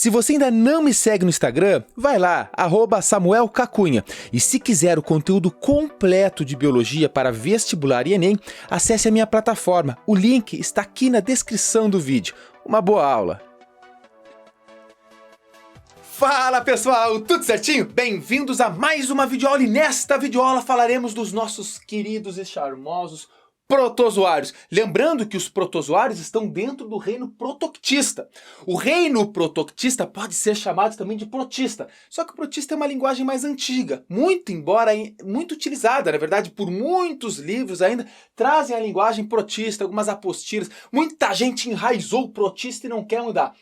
Se você ainda não me segue no Instagram, vai lá, @SamuelCacunha. E se quiser o conteúdo completo de biologia para vestibular e Enem, acesse a minha plataforma. O link está aqui na descrição do vídeo. Uma boa aula! Fala pessoal, tudo certinho? Bem-vindos a mais uma videoaula e nesta videoaula falaremos dos nossos queridos e charmosos protozoários. Lembrando que os protozoários estão dentro do reino protoctista. O reino protoctista pode ser chamado também de protista, só que o protista é uma linguagem mais antiga, muito utilizada, na verdade, por muitos livros ainda trazem a linguagem protista, algumas apostilas. Muita gente enraizou o protista e não quer mudar.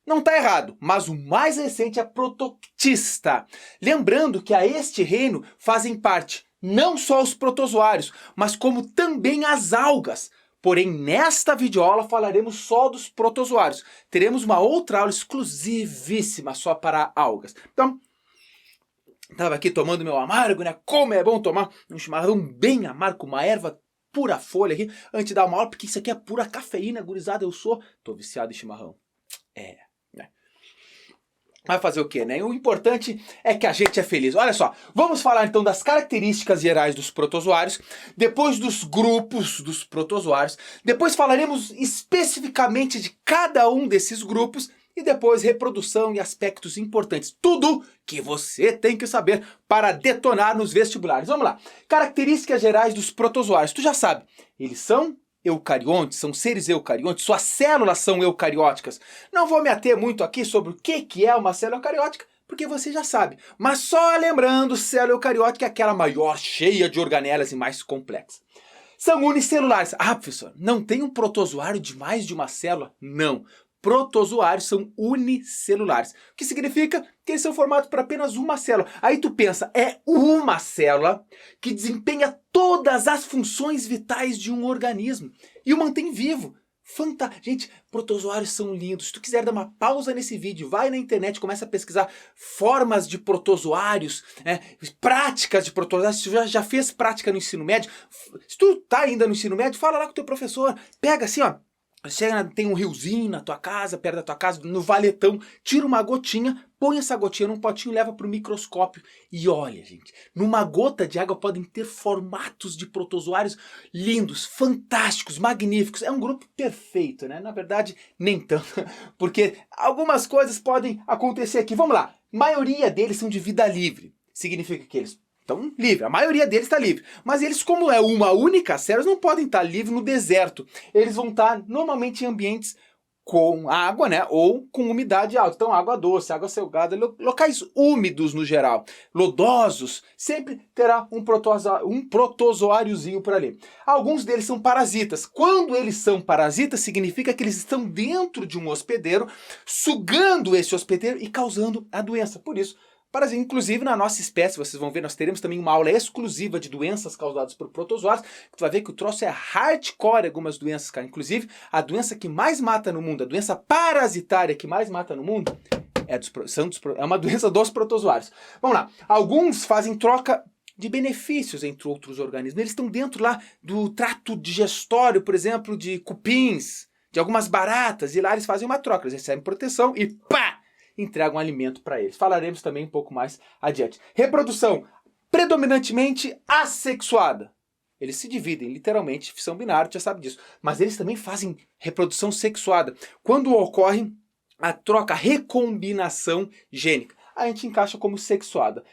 Não está errado, mas o mais recente é protoctista. Lembrando que a este reino fazem parte não só os protozoários, mas como também as algas. Porém, nesta videoaula falaremos só dos protozoários. Teremos uma outra aula exclusivíssima só para algas. Então, estava aqui tomando meu amargo, né? Como é bom tomar um chimarrão bem amargo, uma erva pura folha aqui, antes de dar uma aula, porque isso aqui é pura cafeína, gurizada, tô viciado em chimarrão. Vai fazer o quê, né? O importante é que a gente é feliz. Olha só, vamos falar então das características gerais dos protozoários, depois dos grupos dos protozoários, depois falaremos especificamente de cada um desses grupos e depois reprodução e aspectos importantes. Tudo que você tem que saber para detonar nos vestibulares. Vamos lá. Características gerais dos protozoários. Tu já sabe, eles são eucariontes, são seres eucariontes, suas células são eucarióticas. Não vou me ater muito aqui sobre o que é uma célula eucariótica, porque você já sabe. Mas só lembrando, célula eucariótica é aquela maior, cheia de organelas e mais complexa. São unicelulares. Ah, professor, não tem um protozoário de mais de uma célula? Não. Protozoários são unicelulares. O que significa que eles são formados por apenas uma célula. Aí tu pensa, é uma célula que desempenha todas as funções vitais de um organismo e o mantém vivo. Fantástico. Gente, protozoários são lindos. Se tu quiser dar uma pausa nesse vídeo, vai na internet, começa a pesquisar formas de protozoários, práticas de protozoários. Se tu já fez prática no ensino médio, se tu tá ainda no ensino médio, fala lá com o teu professor. Pega assim, ó. Chega, tem um riozinho na tua casa, perto da tua casa, no valetão, tira uma gotinha, põe essa gotinha num potinho, leva para o microscópio e olha, gente, numa gota de água podem ter formatos de protozoários lindos, fantásticos, magníficos. É um grupo perfeito, né? Na verdade, nem tanto, porque algumas coisas podem acontecer aqui. Vamos lá, a maioria deles são de vida livre, significa que eles estão livres, a maioria deles está livre. Mas eles, como é uma única célula, não podem estar livres no deserto. Eles vão estar normalmente em ambientes com água, né? Ou com umidade alta. Então, água doce, água salgada, locais úmidos no geral, lodosos, sempre terá um protozoáriozinho por ali. Alguns deles são parasitas. Quando eles são parasitas, significa que eles estão dentro de um hospedeiro, sugando esse hospedeiro e causando a doença. Por isso, inclusive na nossa espécie, vocês vão ver, nós teremos também uma aula exclusiva de doenças causadas por protozoários, que tu vai ver que o troço é hardcore algumas doenças, cara. Inclusive, a doença que mais mata no mundo, a doença parasitária que mais mata no mundo, é uma doença dos protozoários. Vamos lá, alguns fazem troca de benefícios entre outros organismos. Eles estão dentro lá do trato digestório, por exemplo, de cupins, de algumas baratas, e lá eles fazem uma troca, eles recebem proteção e pá! Entregam alimento para eles. Falaremos também um pouco mais adiante. Reprodução predominantemente assexuada. Eles se dividem, literalmente, fissão binária, tu já sabe disso. Mas eles também fazem reprodução sexuada. Quando ocorre a troca, a recombinação gênica, a gente encaixa como sexuada.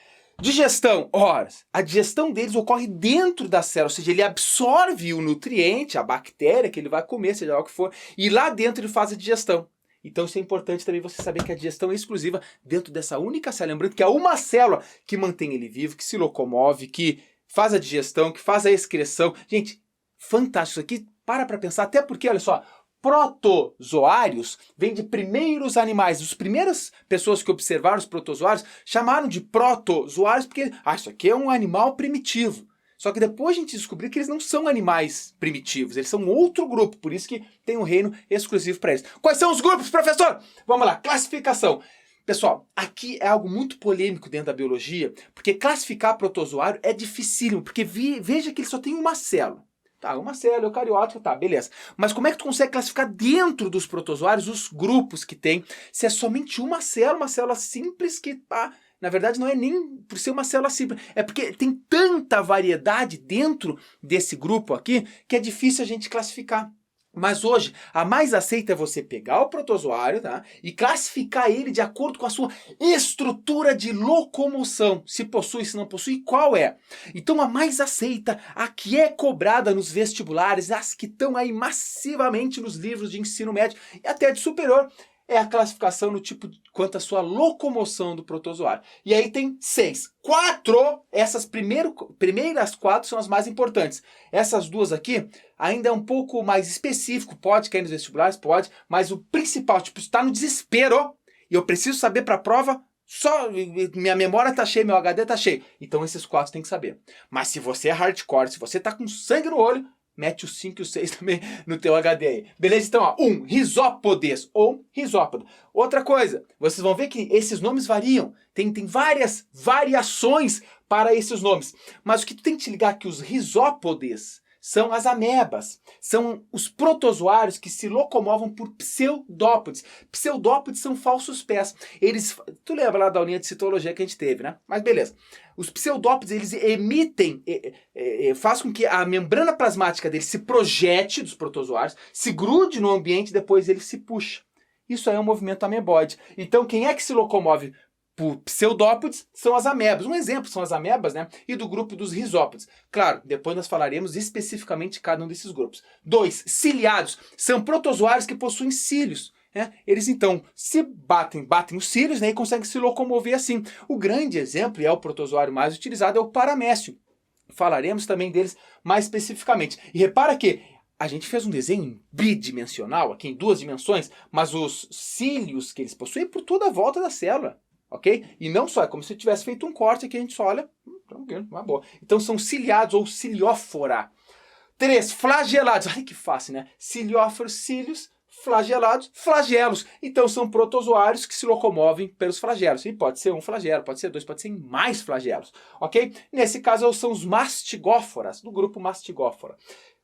Digestão, ora, a digestão deles ocorre dentro da célula, ou seja, ele absorve o nutriente, a bactéria que ele vai comer, seja lá o que for, e lá dentro ele faz a digestão. Então isso é importante também você saber que a digestão é exclusiva dentro dessa única célula. Lembrando que é uma célula que mantém ele vivo, que se locomove, que faz a digestão, que faz a excreção. Gente, fantástico. Isso aqui, para pensar, até porque, olha só, protozoários vem de primeiros animais. As primeiras pessoas que observaram os protozoários chamaram de protozoários porque, isso aqui é um animal primitivo. Só que depois a gente descobriu que eles não são animais primitivos, eles são outro grupo, por isso que tem um reino exclusivo para eles. Quais são os grupos, professor? Vamos lá, classificação. Pessoal, aqui é algo muito polêmico dentro da biologia, porque classificar protozoário é dificílimo, porque veja que ele só tem uma célula. Tá, uma célula eucariótica, tá, beleza. Mas como é que tu consegue classificar dentro dos protozoários os grupos que tem, se é somente uma célula simples que, na verdade não é nem por ser uma célula simples, é porque tem tanta variedade dentro desse grupo aqui que é difícil a gente classificar. Mas hoje, a mais aceita é você pegar o protozoário, tá, e classificar ele de acordo com a sua estrutura de locomoção. Se possui, se não possui, qual é. Então a mais aceita, a que é cobrada nos vestibulares, as que estão aí massivamente nos livros de ensino médio e até de superior, é a classificação no tipo quanto à sua locomoção do protozoário. E aí tem 6. 4, essas primeiras 4 são as mais importantes. Essas duas aqui ainda é um pouco mais específico, pode cair nos vestibulares, pode, mas o principal, tipo, está no desespero e eu preciso saber para a prova, só minha memória tá cheia, meu HD tá cheio. Então esses 4 tem que saber. Mas se você é hardcore, se você tá com sangue no olho, mete os 5 e os 6 também no teu HD aí. Beleza? Então, ó, 1, risópodes ou risópoda. Outra coisa, vocês vão ver que esses nomes variam. Tem várias variações para esses nomes. Mas o que tu tem que te ligar é que os risópodes são as amebas. São os protozoários que se locomovem por pseudópodes. Pseudópodes são falsos pés. Tu lembra lá da aulinha de citologia que a gente teve, né? Mas beleza. Os pseudópodes, eles emitem, faz com que a membrana plasmática deles se projete dos protozoários, se grude no ambiente e depois ele se puxa. Isso aí é um movimento amebóide. Então, quem é que se locomove por pseudópodes são as amebas. Um exemplo são as amebas, né? E do grupo dos risópodes. Claro, depois nós falaremos especificamente de cada um desses grupos. 2, ciliados. São protozoários que possuem cílios. Eles então se batem os cílios, né, e conseguem se locomover assim. O grande exemplo, e é o protozoário mais utilizado, é o paramécio. Falaremos também deles mais especificamente. E repara que a gente fez um desenho bidimensional, aqui em 2 dimensões, mas os cílios que eles possuem por toda a volta da célula. Ok? E não só, é como se tivesse feito um corte aqui, a gente só olha, tranquilo, uma boa. Então são ciliados ou ciliófora. 3, flagelados. Ai, que fácil, né? Cilióforos, cílios, flagelados, flagelos. Então são protozoários que se locomovem pelos flagelos. E pode ser um flagelo, pode ser 2, pode ser mais flagelos. Ok? Nesse caso são os mastigóforas, do grupo mastigófora.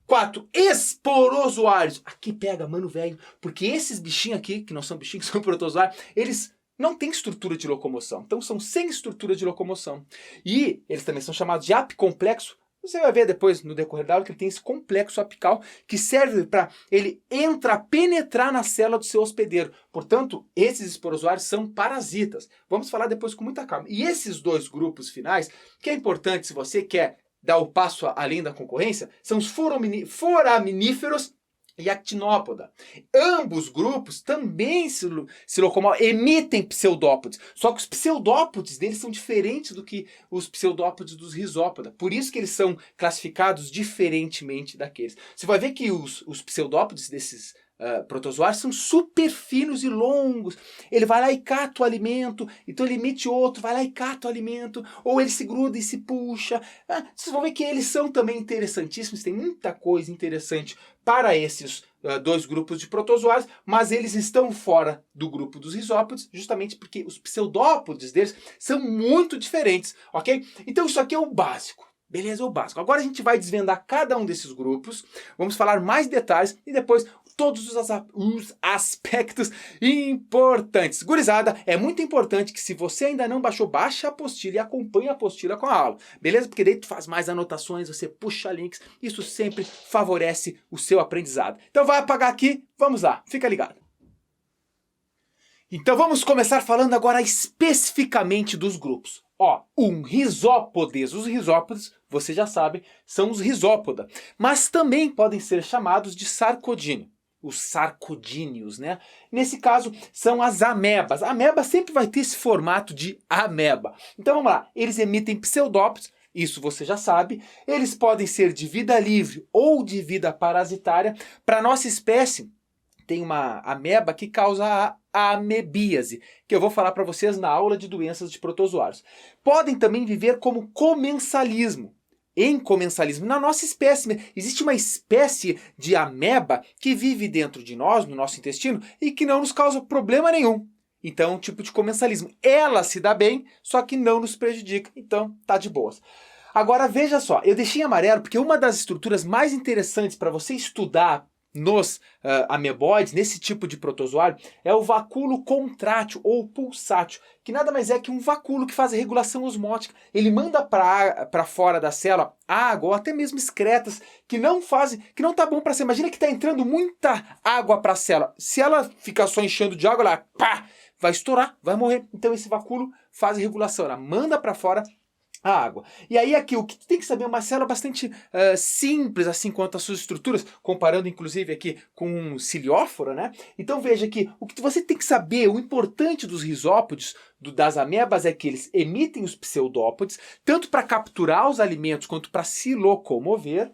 4, esporozoários. Aqui pega, mano, velho, porque esses bichinhos aqui, que não são bichinhos, que são protozoários, eles não têm estrutura de locomoção. Então são sem estrutura de locomoção. E eles também são chamados de apicomplexo. Você vai ver depois, no decorrer da aula, que ele tem esse complexo apical que serve para ele penetrar na célula do seu hospedeiro. Portanto, esses esporozoários são parasitas. Vamos falar depois com muita calma. E esses 2 grupos finais, que é importante se você quer dar o passo além da concorrência, são os foraminíferos e actinópoda. Ambos grupos também se locomovem, emitem pseudópodes. Só que os pseudópodes deles são diferentes do que os pseudópodes dos risópoda. Por isso que eles são classificados diferentemente daqueles. Você vai ver que os pseudópodes desses protozoários são super finos e longos. Ele vai lá e cata o alimento, então ele emite outro, vai lá e cata o alimento, ou ele se gruda e se puxa. Vocês vão ver que eles são também interessantíssimos, tem muita coisa interessante para esses 2 grupos de protozoários, mas eles estão fora do grupo dos risópodes, justamente porque os pseudópodes deles são muito diferentes, ok? Então isso aqui é o básico. Beleza, é o básico. Agora a gente vai desvendar cada um desses grupos, vamos falar mais detalhes e depois todos os aspectos importantes. Gurizada, é muito importante que se você ainda não baixou, baixe a apostila e acompanhe a apostila com a aula. Beleza? Porque daí tu faz mais anotações, você puxa links, isso sempre favorece o seu aprendizado. Então vai apagar aqui, vamos lá, fica ligado. Então vamos começar falando agora especificamente dos grupos. Risópodes. Os risópodes, você já sabe, são os risópoda, mas também podem ser chamados de sarcodíneo. Os sarcodíneos, né? Nesse caso, são as amebas. A ameba sempre vai ter esse formato de ameba. Então vamos lá, eles emitem pseudópodes, isso você já sabe. Eles podem ser de vida livre ou de vida parasitária. Para a nossa espécie, tem uma ameba que causa a amebíase, que eu vou falar para vocês na aula de doenças de protozoários. Podem também viver como comensalismo. Em comensalismo, na nossa espécie, existe uma espécie de ameba que vive dentro de nós, no nosso intestino, e que não nos causa problema nenhum. Então, é um tipo de comensalismo. Ela se dá bem, só que não nos prejudica. Então, tá de boas. Agora veja só, eu deixei em amarelo porque uma das estruturas mais interessantes para você estudar nos ameboides, nesse tipo de protozoário, é o vacúolo contrátil ou pulsátil, que nada mais é que um vacúolo que faz a regulação osmótica. Ele manda para fora da célula água ou até mesmo excretas que não fazem, que não tá bom para você. Imagina que está entrando muita água para a célula. Se ela ficar só enchendo de água, ela pá, vai estourar, vai morrer. Então esse vacúolo faz a regulação, ela manda para fora a água. E aí aqui, o que tu tem que saber é uma célula bastante simples, assim, quanto às suas estruturas, comparando inclusive aqui com um cilióforo, né? Então veja que o que você tem que saber, o importante dos risópodes, das amebas, é que eles emitem os pseudópodes, tanto para capturar os alimentos quanto para se locomover.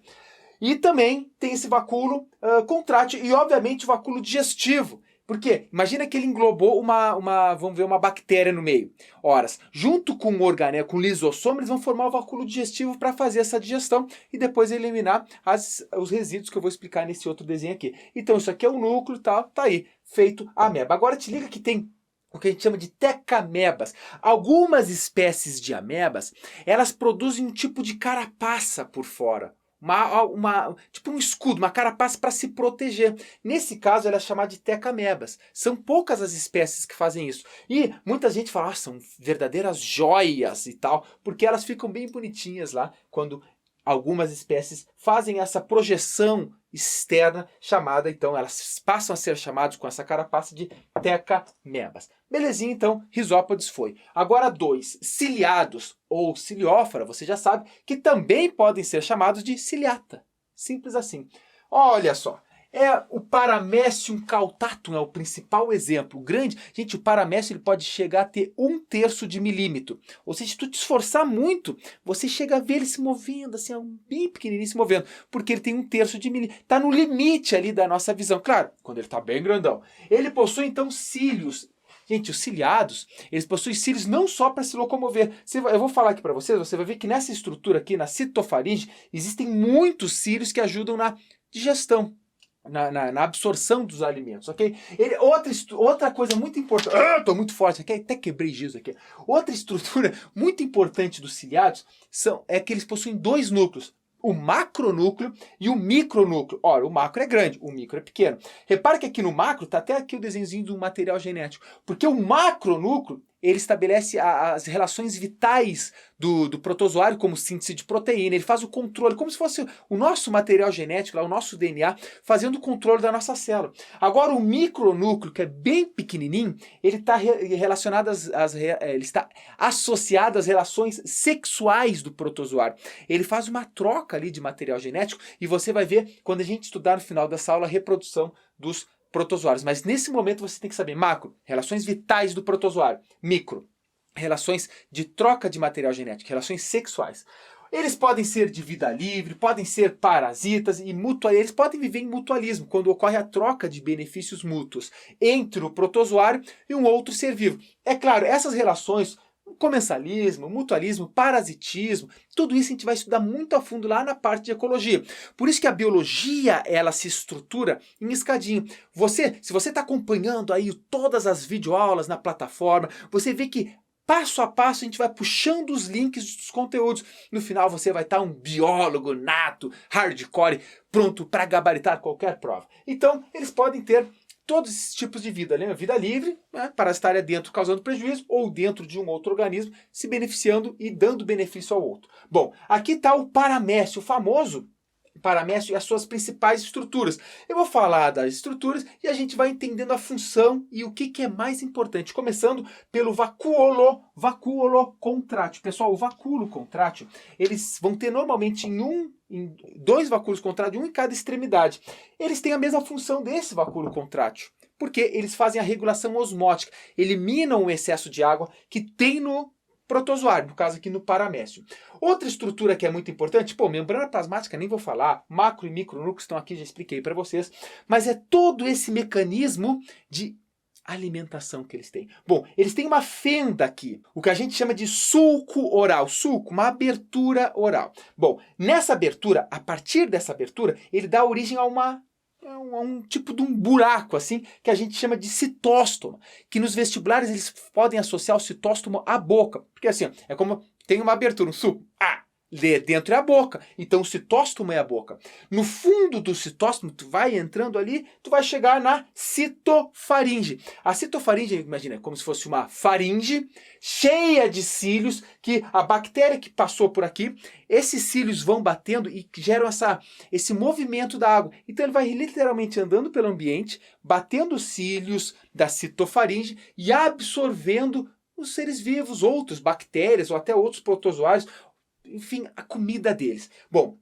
E também tem esse vacúolo contrátil e, obviamente, o vacúolo digestivo. Por quê? Imagina que ele englobou vamos ver, uma bactéria no meio. Horas, junto com o organelo, com o lisossomo, eles vão formar o vacúolo digestivo para fazer essa digestão e depois eliminar os resíduos que eu vou explicar nesse outro desenho aqui. Então isso aqui é o núcleo e tal, tá aí, feito a ameba. Agora te liga que tem o que a gente chama de tecamebas. Algumas espécies de amebas, elas produzem um tipo de carapaça por fora. Tipo um escudo, uma carapaça para se proteger. Nesse caso, ela é chamada de tecamebas. São poucas as espécies que fazem isso. E muita gente fala, são verdadeiras joias e tal, porque elas ficam bem bonitinhas lá, quando algumas espécies fazem essa projeção externa chamada, então, elas passam a ser chamadas com essa carapaça de tecamebas. Belezinha, então, risópodes foi. Agora 2, ciliados ou ciliófora, você já sabe, que também podem ser chamados de ciliata. Simples assim. Olha só, o Paramecium cautatum é o principal exemplo. Gente, o Paramecium ele pode chegar a ter 1/3 de milímetro. Ou seja, se tu te esforçar muito, você chega a ver ele se movendo, assim, bem pequenininho se movendo, porque ele tem 1/3 de milímetro. Está no limite ali da nossa visão. Claro, quando ele está bem grandão. Ele possui, então, cílios. Gente, os ciliados, eles possuem cílios não só para se locomover. Eu vou falar aqui para vocês, você vai ver que nessa estrutura aqui, na citofaringe, existem muitos cílios que ajudam na digestão. Na absorção dos alimentos, ok? Outra coisa muito importante... Estou muito forte aqui, até quebrei giz aqui. Outra estrutura muito importante dos ciliados é que eles possuem 2 núcleos. O macronúcleo e o micronúcleo. Ora, o macro é grande, o micro é pequeno. Repara que aqui no macro, está até aqui o desenhozinho do material genético. Porque o macronúcleo, ele estabelece as relações vitais do protozoário, como síntese de proteína. Ele faz o controle, como se fosse o nosso material genético, o nosso DNA, fazendo o controle da nossa célula. Agora, o micronúcleo, que é bem pequenininho, ele está relacionado ele está associado às relações sexuais do protozoário. Ele faz uma troca ali de material genético e você vai ver, quando a gente estudar no final dessa aula, a reprodução dos protozoários. Mas nesse momento você tem que saber macro, relações vitais do protozoário, micro, relações de troca de material genético, relações sexuais. Eles podem ser de vida livre, podem ser parasitas e eles podem viver em mutualismo, quando ocorre a troca de benefícios mútuos entre o protozoário e um outro ser vivo. É claro, essas relações, comensalismo, mutualismo, parasitismo, tudo isso a gente vai estudar muito a fundo lá na parte de ecologia. Por isso que a biologia, ela se estrutura em escadinha. Se você está acompanhando aí todas as videoaulas na plataforma, você vê que passo a passo a gente vai puxando os links dos conteúdos. No final você vai estar um biólogo nato, hardcore, pronto para gabaritar qualquer prova. Então, eles podem ter todos esses tipos de vida, né? Vida livre, né? Parasitária dentro causando prejuízo, ou dentro de um outro organismo se beneficiando e dando benefício ao outro. Bom, aqui está o Paramecium, o famoso Paramecium e as suas principais estruturas. Eu vou falar das estruturas e a gente vai entendendo a função e o que é mais importante. Começando pelo vacúolo contrátil. Pessoal, o vacúolo contrátil, eles vão ter normalmente em 2 vacúolos contráteis, um em cada extremidade. Eles têm a mesma função desse vacúolo contrátil, porque eles fazem a regulação osmótica, eliminam o excesso de água que tem no protozoário, no caso aqui no Paramecium. Outra estrutura que é muito importante, membrana plasmática nem vou falar, macro e micronúcleos estão aqui, já expliquei para vocês, mas é todo esse mecanismo de alimentação que eles têm. Bom, eles têm uma fenda aqui, o que a gente chama de sulco oral. Sulco, uma abertura oral. Bom, nessa abertura, a partir dessa abertura, ele dá origem a um tipo de um buraco, assim, que a gente chama de citóstomo, que nos vestibulares eles podem associar o citóstomo à boca, porque assim, é como tem uma abertura, um sulco, dentro é a boca. Então o citóstomo é a boca. No fundo do citóstomo, tu vai entrando ali, tu vai chegar na citofaringe. A citofaringe, imagina, é como se fosse uma faringe cheia de cílios, que a bactéria que passou por aqui, esses cílios vão batendo e geram esse movimento da água. Então ele vai literalmente andando pelo ambiente, batendo os cílios da citofaringe e absorvendo os seres vivos, outros, bactérias ou até outros protozoários, enfim, a comida deles. Bom,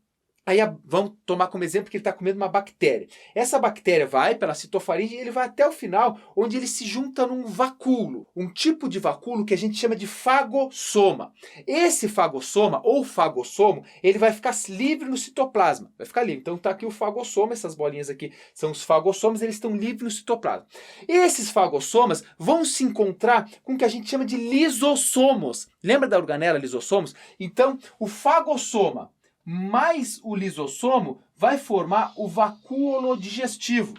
aí vamos tomar como exemplo que ele está comendo uma bactéria. Essa bactéria vai pela citofaringe e ele vai até o final, onde ele se junta num vacúolo. Um tipo de vacúolo que a gente chama de fagossoma. Esse fagossoma, ou fagossomo, ele vai ficar livre no citoplasma. Vai ficar livre. Então está aqui o fagossoma, essas bolinhas aqui são os fagossomos, eles estão livres no citoplasma. Esses fagossomas vão se encontrar com o que a gente chama de lisossomos. Lembra da organela lisossomos? Então, o fagossoma mais o lisossomo vai formar o vacúolo digestivo.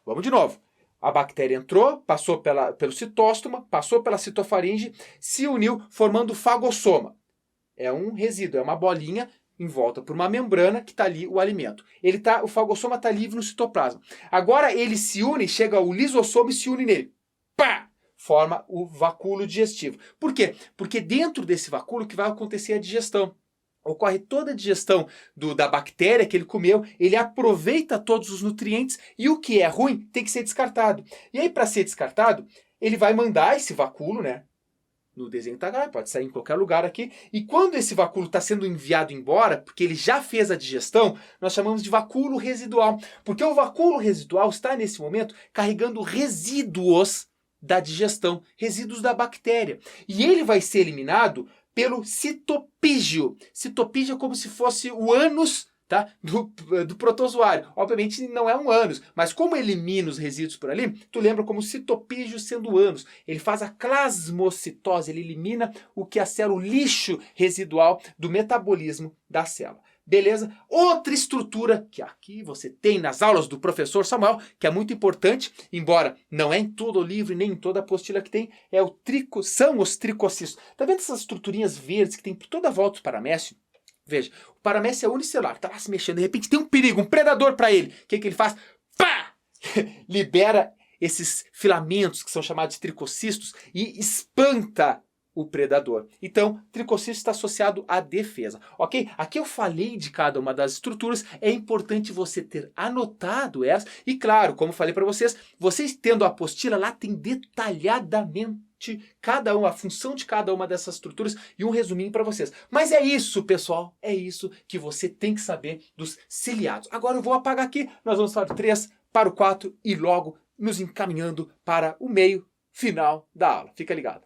Vamos de novo. A bactéria entrou, passou pelo citóstomo, passou pela citofaringe, se uniu formando o fagossoma. É um resíduo, é uma bolinha em volta por uma membrana que está ali o alimento. O fagossoma está livre no citoplasma. Agora ele se une, chega ao lisossomo e se une nele. Pá! Forma o vacúolo digestivo. Por quê? Porque dentro desse vacúolo que vai acontecer a digestão. Ocorre toda a digestão da bactéria que ele comeu, ele aproveita todos os nutrientes e o que é ruim tem que ser descartado. E aí, para ser descartado, ele vai mandar esse vacúolo, né? No desenho tá lá, pode sair em qualquer lugar aqui. E quando esse vacúolo está sendo enviado embora, porque ele já fez a digestão, nós chamamos de vacúolo residual. Porque o vacúolo residual está, nesse momento, carregando resíduos da digestão, resíduos da bactéria. E ele vai ser eliminado pelo citopígio. Citopígio é como se fosse o ânus, tá, do protozoário. Obviamente não é um ânus, mas como elimina os resíduos por ali, tu lembra como citopígio sendo o ânus. Ele faz a plasmocitose, ele elimina o que é a célula, o lixo residual do metabolismo da célula. Beleza? Outra estrutura que aqui você tem nas aulas do professor Samuel, que é muito importante, embora não é em todo o livro nem em toda a apostila que tem, são os tricocistos. Tá vendo essas estruturinhas verdes que tem por toda a volta do paramécio? Veja, o paramécio é unicelular, tá lá se mexendo, de repente tem um perigo, um predador para ele. O que ele faz? Pá! Libera esses filamentos que são chamados de tricocistos e espanta o predador. Então, tricocisto está associado à defesa, ok? Aqui eu falei de cada uma das estruturas, é importante você ter anotado elas, e claro, como falei para vocês tendo a apostila, lá tem detalhadamente a função de cada uma dessas estruturas e um resuminho para vocês. Mas é isso, pessoal, é isso que você tem que saber dos ciliados. Agora eu vou apagar aqui, nós vamos falar do 3 para o 4 e logo nos encaminhando para o meio final da aula. Fica ligado.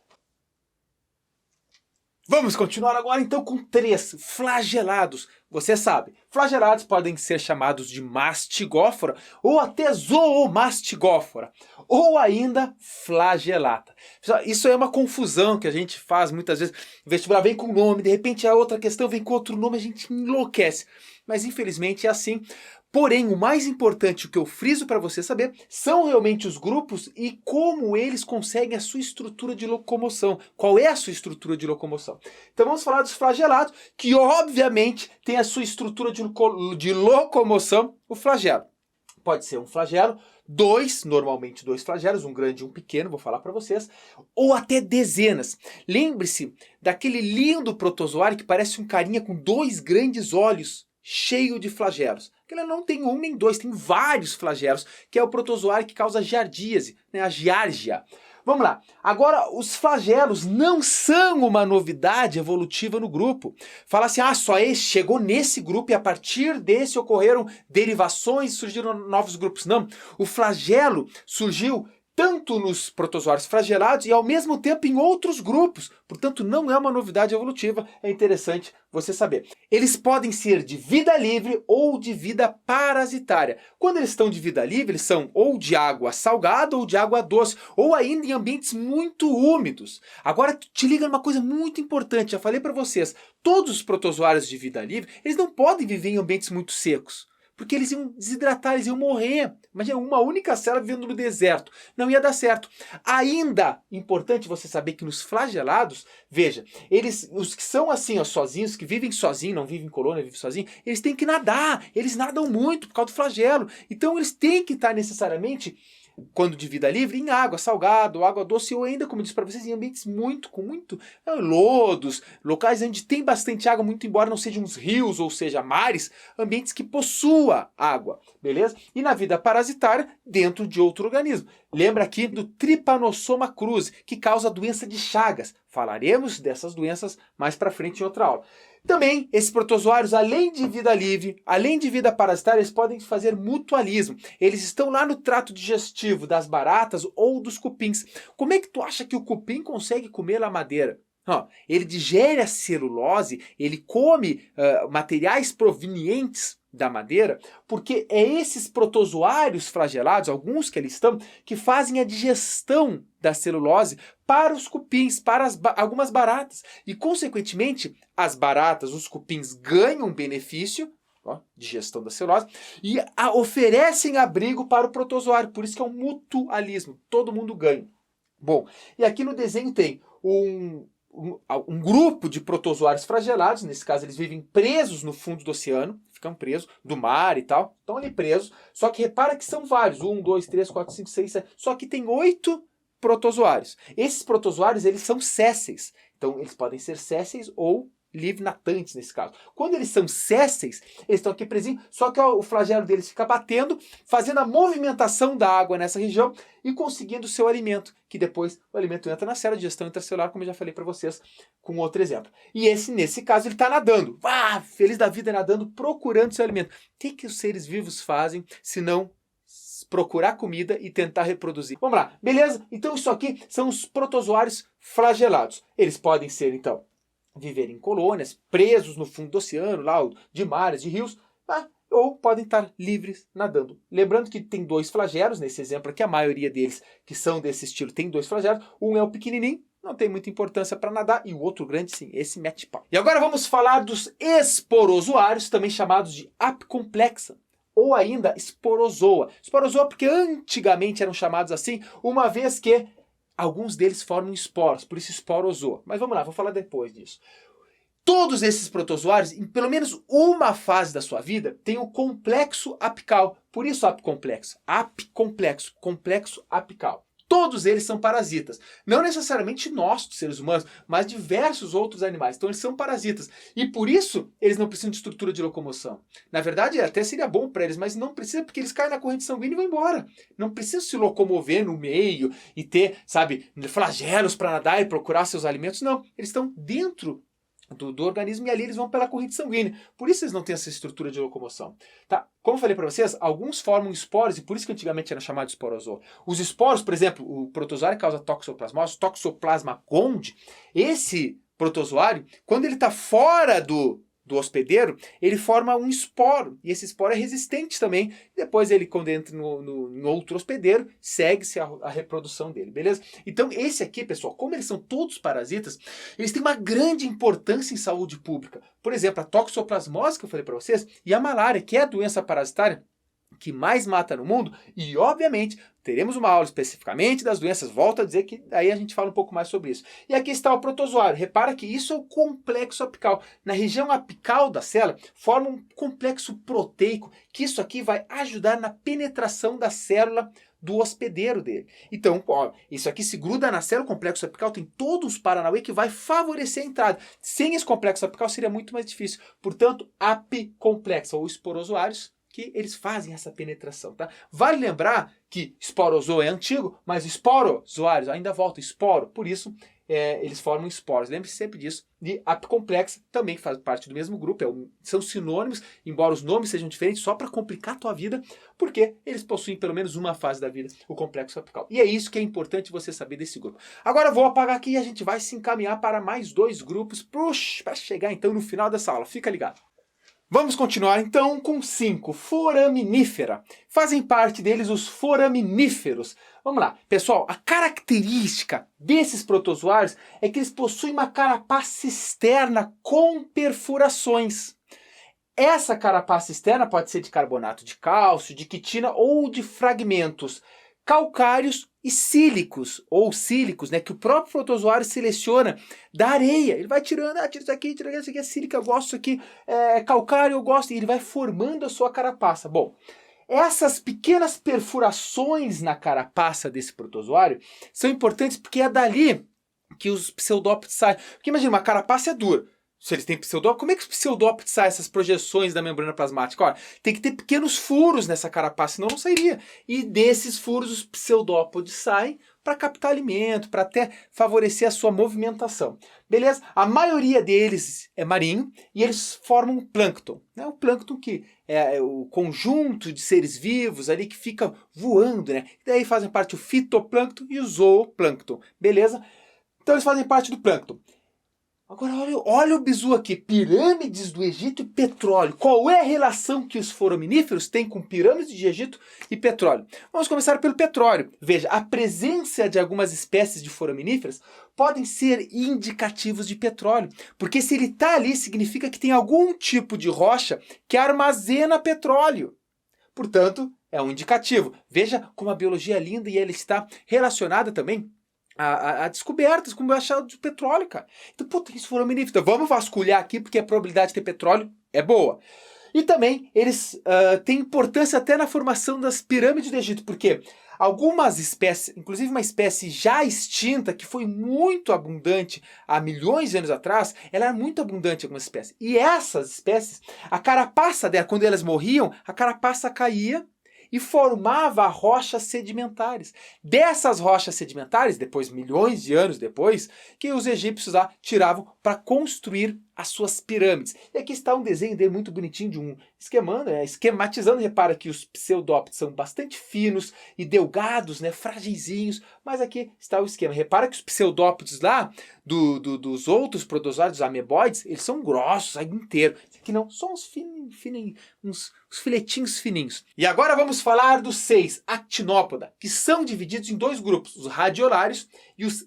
Vamos continuar agora então com 3 flagelados. Você sabe, flagelados podem ser chamados de mastigófora ou até zoomastigófora, ou ainda flagelata. Isso é uma confusão que a gente faz muitas vezes. O vestibular vem com um nome, de repente a outra questão vem com outro nome, a gente enlouquece. Mas infelizmente é assim. Porém, o mais importante, o que eu friso para você saber, são realmente os grupos e como eles conseguem a sua estrutura de locomoção. Qual é a sua estrutura de locomoção? Então vamos falar dos flagelados, que obviamente tem a sua estrutura de locomoção, o flagelo. Pode ser um flagelo, normalmente dois flagelos, um grande e um pequeno, vou falar para vocês, ou até dezenas. Lembre-se daquele lindo protozoário que parece um carinha com 2 grandes olhos, cheio de flagelos. Ela não tem um nem 2, tem vários flagelos, que é o protozoário que causa giardíase, né, a giardia. Vamos lá. Agora, os flagelos não são uma novidade evolutiva no grupo. Fala assim, só esse chegou nesse grupo e a partir desse ocorreram derivações, surgiram novos grupos. Não, o flagelo surgiu tanto nos protozoários flagelados e ao mesmo tempo em outros grupos. Portanto, não é uma novidade evolutiva, é interessante você saber. Eles podem ser de vida livre ou de vida parasitária. Quando eles estão de vida livre, eles são ou de água salgada ou de água doce, ou ainda em ambientes muito úmidos. Agora, te liga numa coisa muito importante, já falei para vocês, todos os protozoários de vida livre, eles não podem viver em ambientes muito secos. porque eles iam desidratar, eles iam morrer. Imagina, uma única célula vivendo no deserto. Não ia dar certo. Ainda importante você saber que nos flagelados, veja, os que são assim, ó, sozinhos, que vivem sozinhos, não vivem em colônia, vivem sozinhos, eles têm que nadar. Eles nadam muito por causa do flagelo. Então eles têm que estar necessariamente, quando de vida livre, em água salgada, ou água doce, ou ainda, como eu disse para vocês, em ambientes com muito lodos, locais onde tem bastante água, muito embora não sejam uns rios, ou seja, mares, ambientes que possuam água, beleza? E na vida parasitária, dentro de outro organismo. Lembra aqui do Trypanosoma cruzi, que causa a doença de Chagas. Falaremos dessas doenças mais para frente em outra aula. Também, esses protozoários, além de vida livre, além de vida parasitária, eles podem fazer mutualismo. Eles estão lá no trato digestivo das baratas ou dos cupins. Como é que tu acha que o cupim consegue comer a madeira? Ele digere a celulose, ele come materiais provenientes da madeira, porque é esses protozoários flagelados, alguns que eles estão, que fazem a digestão da celulose para os cupins, para algumas baratas. E, consequentemente, as baratas, os cupins ganham benefício, digestão da celulose, e oferecem abrigo para o protozoário. Por isso que é um mutualismo, todo mundo ganha. Bom, e aqui no desenho tem um grupo de protozoários flagelados, nesse caso eles vivem presos no fundo do oceano, ficam presos, do mar e tal, estão ali presos, só que repara que são vários, 1, 2, 3, 4, 5, 6, 7, só que tem 8 protozoários. Esses protozoários, eles são sésseis, então eles podem ser sésseis ou livre-natantes nesse caso. Quando eles são sésseis, eles estão aqui presinhos, só que o flagelo deles fica batendo, fazendo a movimentação da água nessa região e conseguindo o seu alimento, que depois o alimento entra na célula de digestão intracelular, como eu já falei para vocês com outro exemplo. E nesse caso, ele está nadando, feliz da vida nadando, procurando seu alimento. O que os seres vivos fazem se não procurar comida e tentar reproduzir? Vamos lá, beleza? Então isso aqui são os protozoários flagelados. Eles podem ser, então, viver em colônias, presos no fundo do oceano, lá de mares, de rios, ou podem estar livres nadando. Lembrando que tem 2 flagelos, nesse exemplo aqui, a maioria deles que são desse estilo tem 2 flagelos, um é o pequenininho, não tem muita importância para nadar, e o outro grande sim, esse mete pau. E agora vamos falar dos esporozoários, também chamados de apicomplexa, ou ainda esporozoa. Esporozoa porque antigamente eram chamados assim, uma vez que alguns deles formam esporos, por isso esporozoa. Mas vamos lá, vou falar depois disso. Todos esses protozoários, em pelo menos uma fase da sua vida, têm o complexo apical. Por isso apicomplexo. Apicomplexo, complexo apical. Todos eles são parasitas. Não necessariamente nós, seres humanos, mas diversos outros animais. Então eles são parasitas. E por isso eles não precisam de estrutura de locomoção. Na verdade, até seria bom para eles, mas não precisa porque eles caem na corrente sanguínea e vão embora. Não precisam se locomover no meio e ter, flagelos para nadar e procurar seus alimentos. Não, eles estão dentro do organismo e ali eles vão pela corrente sanguínea. Por isso eles não têm essa estrutura de locomoção. Tá? Como eu falei para vocês, alguns formam esporos e por isso que antigamente era chamado de esporozoa. Os esporos, por exemplo, o protozoário causa toxoplasmose, Toxoplasma gondii. Esse protozoário, quando ele está fora do hospedeiro, ele forma um esporo. E esse esporo é resistente também. Depois ele, quando entra no outro hospedeiro, segue-se a reprodução dele, beleza? Então esse aqui, pessoal, como eles são todos parasitas, eles têm uma grande importância em saúde pública. Por exemplo, a toxoplasmose que eu falei para vocês, e a malária, que é a doença parasitária que mais mata no mundo, e obviamente teremos uma aula especificamente das doenças, volto a dizer que aí a gente fala um pouco mais sobre isso. E aqui está o protozoário, repara que isso é o complexo apical. Na região apical da célula, forma um complexo proteico, que isso aqui vai ajudar na penetração da célula do hospedeiro dele. Então, isso aqui se gruda na célula, o complexo apical tem todos os paranauê que vai favorecer a entrada. Sem esse complexo apical seria muito mais difícil. Portanto, apicomplexo, ou esporozoários, que eles fazem essa penetração, tá? Vale lembrar que esporozoa é antigo, mas esporozoários ainda volta, esporo, por isso eles formam esporos. Lembre-se sempre disso. E apicomplexa também faz parte do mesmo grupo, são sinônimos, embora os nomes sejam diferentes, só para complicar a tua vida, porque eles possuem pelo menos uma fase da vida, o complexo apical. E é isso que é importante você saber desse grupo. Agora eu vou apagar aqui e a gente vai se encaminhar para mais 2 grupos para chegar então no final dessa aula. Fica ligado. Vamos continuar então com 5, foraminífera. Fazem parte deles os foraminíferos. Vamos lá, pessoal, a característica desses protozoários é que eles possuem uma carapaça externa com perfurações. Essa carapaça externa pode ser de carbonato de cálcio, de quitina ou de fragmentos calcários e sílicos, ou sílicos, né, que o próprio protozoário seleciona da areia. Ele vai tirando, tira isso aqui, é sílica, eu gosto, isso aqui é calcário, eu gosto, e ele vai formando a sua carapaça. Bom, essas pequenas perfurações na carapaça desse protozoário são importantes porque é dali que os pseudópodes saem. Porque imagina, uma carapaça é dura. Se eles têm pseudópodes, como é que os pseudópodes saem, essas projeções da membrana plasmática? Olha, tem que ter pequenos furos nessa carapaça, senão não sairia. E desses furos os pseudópodes saem para captar alimento, para até favorecer a sua movimentação. Beleza? A maioria deles é marinho e eles formam plâncton. Né? O plâncton que é o conjunto de seres vivos ali que fica voando, né? E daí fazem parte o fitoplâncton e o zooplâncton. Beleza? Então eles fazem parte do plâncton. Agora olha o bizu aqui, pirâmides do Egito e petróleo. Qual é a relação que os foraminíferos têm com pirâmides de Egito e petróleo? Vamos começar pelo petróleo. Veja, a presença de algumas espécies de foraminíferos podem ser indicativos de petróleo, porque se ele está ali, significa que tem algum tipo de rocha que armazena petróleo. Portanto, é um indicativo. Veja como a biologia é linda e ela está relacionada também a descobertas, como o achado de petróleo, cara. Então, puta, isso foraminífero. Então, vamos vasculhar aqui, porque a probabilidade de ter petróleo é boa. E também, eles têm importância até na formação das pirâmides do Egito, porque algumas espécies, inclusive uma espécie já extinta, que foi muito abundante há milhões de anos atrás, ela era muito abundante em algumas espécies. E essas espécies, a carapaça dela, quando elas morriam, a carapaça caía, e formava rochas sedimentares. Dessas rochas sedimentares, depois, milhões de anos depois, que os egípcios lá tiravam para construir as suas pirâmides. E aqui está um desenho dele muito bonitinho de um esquemando, esquematizando. Repara que os pseudópodes são bastante finos e delgados, né, fragilzinhos, mas aqui está o esquema. Repara que os pseudópodes lá, dos outros protozoários, ameboides, eles são grossos, aí inteiro. Esse aqui não, só uns fininhos, uns filetinhos fininhos. E agora vamos falar dos 6 actinópoda, que são divididos em 2 grupos, os radiolários e os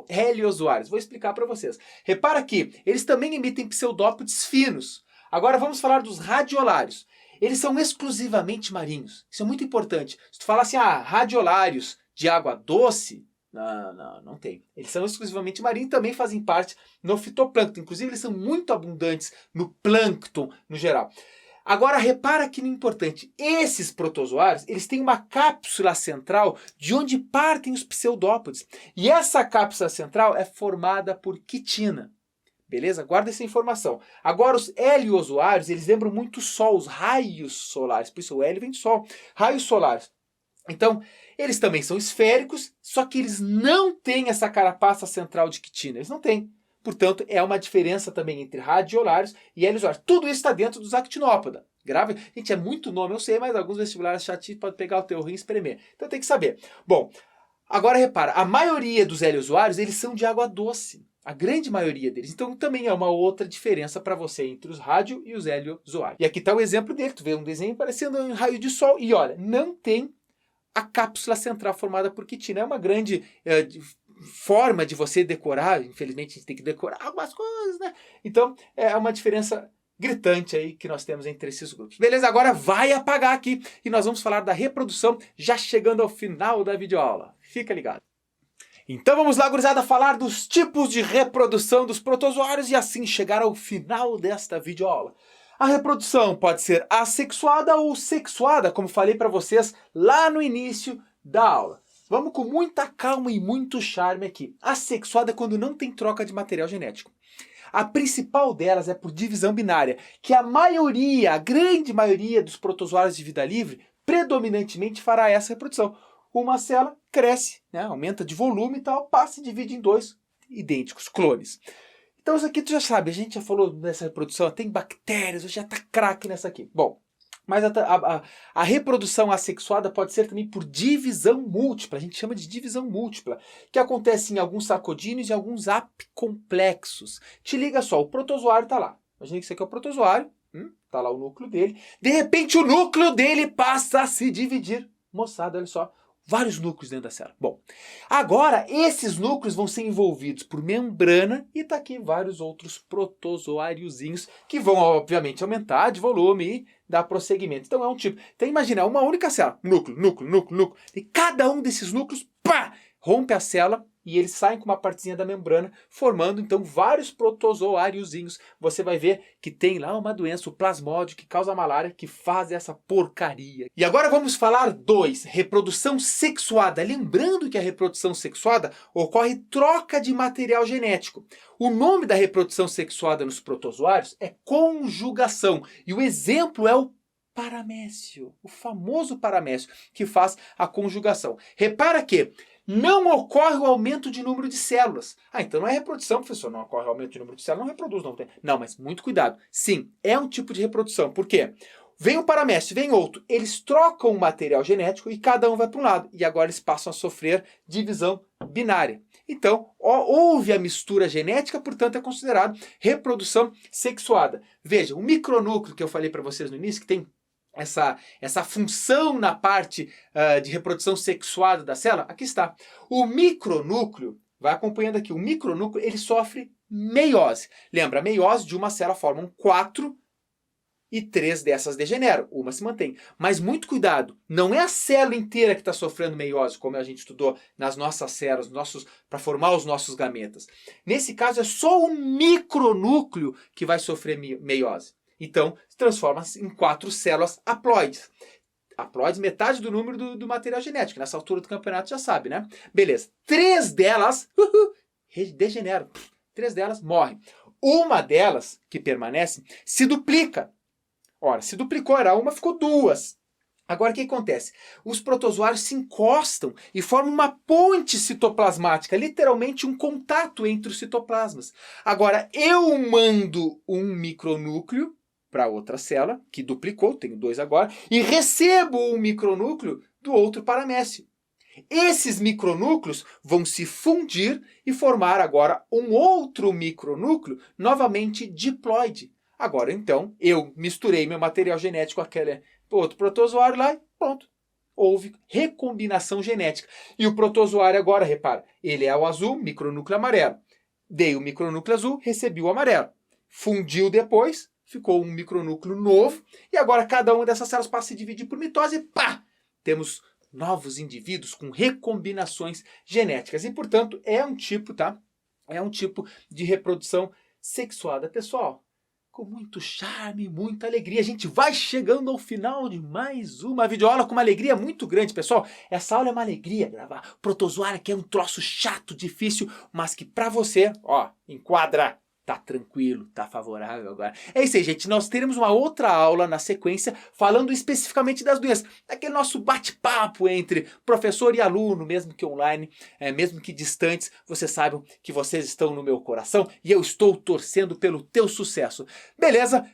heliozoários. Vou explicar para vocês. Repara que eles também emitem pseudópodes finos. Agora vamos falar dos radiolários. Eles são exclusivamente marinhos. Isso é muito importante. Se tu falar assim, radiolários de água doce, não tem. Eles são exclusivamente marinhos e também fazem parte no fitoplâncton. Inclusive, eles são muito abundantes no plâncton no geral. Agora, repara que no importante, esses protozoários, eles têm uma cápsula central de onde partem os pseudópodes. E essa cápsula central é formada por quitina. Beleza? Guarda essa informação. Agora, os heliozoários, eles lembram muito o Sol, os raios solares. Por isso o hélio vem do Sol. Raios solares. Então, eles também são esféricos, só que eles não têm essa carapaça central de quitina. Eles não têm. Portanto, é uma diferença também entre radiolários e heliozoários. Tudo isso está dentro dos actinópoda. Grave. Gente, é muito nome, eu sei, mas alguns vestibulares chatinhos podem pegar o teu rim e espremer. Então tem que saber. Bom, agora repara, a maioria dos heliozoários, eles são de água doce. A grande maioria deles. Então também é uma outra diferença para você entre os rádio e os heliozoários. E aqui está o exemplo dele. Tu vê um desenho parecendo um raio de sol. E olha, não tem a cápsula central formada por quitina. É uma grande forma de você decorar. Infelizmente a gente tem que decorar algumas coisas, né? Então é uma diferença gritante aí que nós temos entre esses grupos. Beleza? Agora vai apagar aqui e nós vamos falar da reprodução já chegando ao final da videoaula. Fica ligado. Então vamos lá, gurizada, falar dos tipos de reprodução dos protozoários e assim chegar ao final desta videoaula. A reprodução pode ser assexuada ou sexuada, como falei para vocês lá no início da aula. Vamos com muita calma e muito charme aqui. Assexuada é quando não tem troca de material genético. A principal delas é por divisão binária, que a grande maioria dos protozoários de vida livre, predominantemente fará essa reprodução. Uma célula cresce, né, aumenta de volume e tal, passa e divide em 2 idênticos clones. Então isso aqui tu já sabe, a gente já falou nessa reprodução, tem bactérias, já tá craque nessa aqui. Bom, mas a reprodução assexuada pode ser também por divisão múltipla, a gente chama de divisão múltipla, que acontece em alguns sarcodíneos e alguns apicomplexos. Te liga só, o protozoário tá lá. Imagina que isso aqui é o protozoário, tá lá o núcleo dele. De repente o núcleo dele passa a se dividir. Moçada, olha só. vários núcleos dentro da célula. Bom, agora esses núcleos vão ser envolvidos por membrana e tá aqui vários outros protozoáriozinhos que vão, obviamente, aumentar de volume e dar prosseguimento. Então é um tipo. Então imagina, uma única célula, núcleo, núcleo, núcleo, núcleo. E cada um desses núcleos, pá, rompe a célula e eles saem com uma partezinha da membrana, formando então vários protozoáriozinhos. Você vai ver que tem lá uma doença, o plasmódio, que causa malária, que faz essa porcaria. E agora vamos falar 2, reprodução sexuada. Lembrando que a reprodução sexuada ocorre troca de material genético. O nome da reprodução sexuada nos protozoários é conjugação. E o exemplo é o paramécio, o famoso paramécio, que faz a conjugação. Repara que não ocorre o aumento de número de células. Ah, então não é reprodução, professor. Não ocorre o aumento de número de células, não reproduz, não tem. Não, mas muito cuidado. Sim, é um tipo de reprodução. Por quê? Vem um paramécio, vem outro. Eles trocam o material genético e cada um vai para um lado. E agora eles passam a sofrer divisão binária. Então, houve a mistura genética, portanto é considerado reprodução sexuada. Veja, o micronúcleo que eu falei para vocês no início, que tem essa função na parte de reprodução sexuada da célula, aqui está. O micronúcleo, vai acompanhando aqui, o micronúcleo ele sofre meiose. Lembra, a meiose de uma célula formam 4 e 3 dessas degeneram, uma se mantém. Mas muito cuidado, não é a célula inteira que está sofrendo meiose, como a gente estudou nas nossas células, para formar os nossos gametas. Nesse caso é só o micronúcleo que vai sofrer meiose. Então, se transforma em 4 células haploides. Haploides, metade do número do material genético. Nessa altura do campeonato já sabe, né? Beleza. 3 delas degeneram. 3 delas morrem. Uma delas, que permanece, se duplica. Ora, se duplicou, era uma, ficou 2. Agora, o que acontece? Os protozoários se encostam e formam uma ponte citoplasmática, literalmente um contato entre os citoplasmas. Agora, eu mando um micronúcleo para outra célula, que duplicou, tenho 2 agora, e recebo um micronúcleo do outro paramécio. Esses micronúcleos vão se fundir e formar agora um outro micronúcleo, novamente diploide. Agora, então, eu misturei meu material genético com aquele outro protozoário lá e pronto. Houve recombinação genética. E o protozoário agora, repara, ele é o azul, micronúcleo amarelo. Dei o micronúcleo azul, recebi o amarelo. Fundiu depois, ficou um micronúcleo novo, e agora cada uma dessas células passa a se dividir por mitose e pá! Temos novos indivíduos com recombinações genéticas. E, portanto, é um tipo, tá? É um tipo de reprodução sexuada. Pessoal, com muito charme, muita alegria, a gente vai chegando ao final de mais uma videoaula com uma alegria muito grande, pessoal. Essa aula é uma alegria gravar. Protozoário aqui é um troço chato, difícil, mas que pra você, ó, enquadra. Tá tranquilo, tá favorável agora. É isso aí, gente. Nós teremos uma outra aula na sequência falando especificamente das doenças. Daquele nosso bate-papo entre professor e aluno, mesmo que online, mesmo que distantes. Vocês saibam que vocês estão no meu coração e eu estou torcendo pelo teu sucesso. Beleza?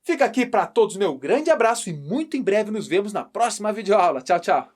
Fica aqui para todos meu grande abraço e muito em breve nos vemos na próxima videoaula. Tchau, tchau.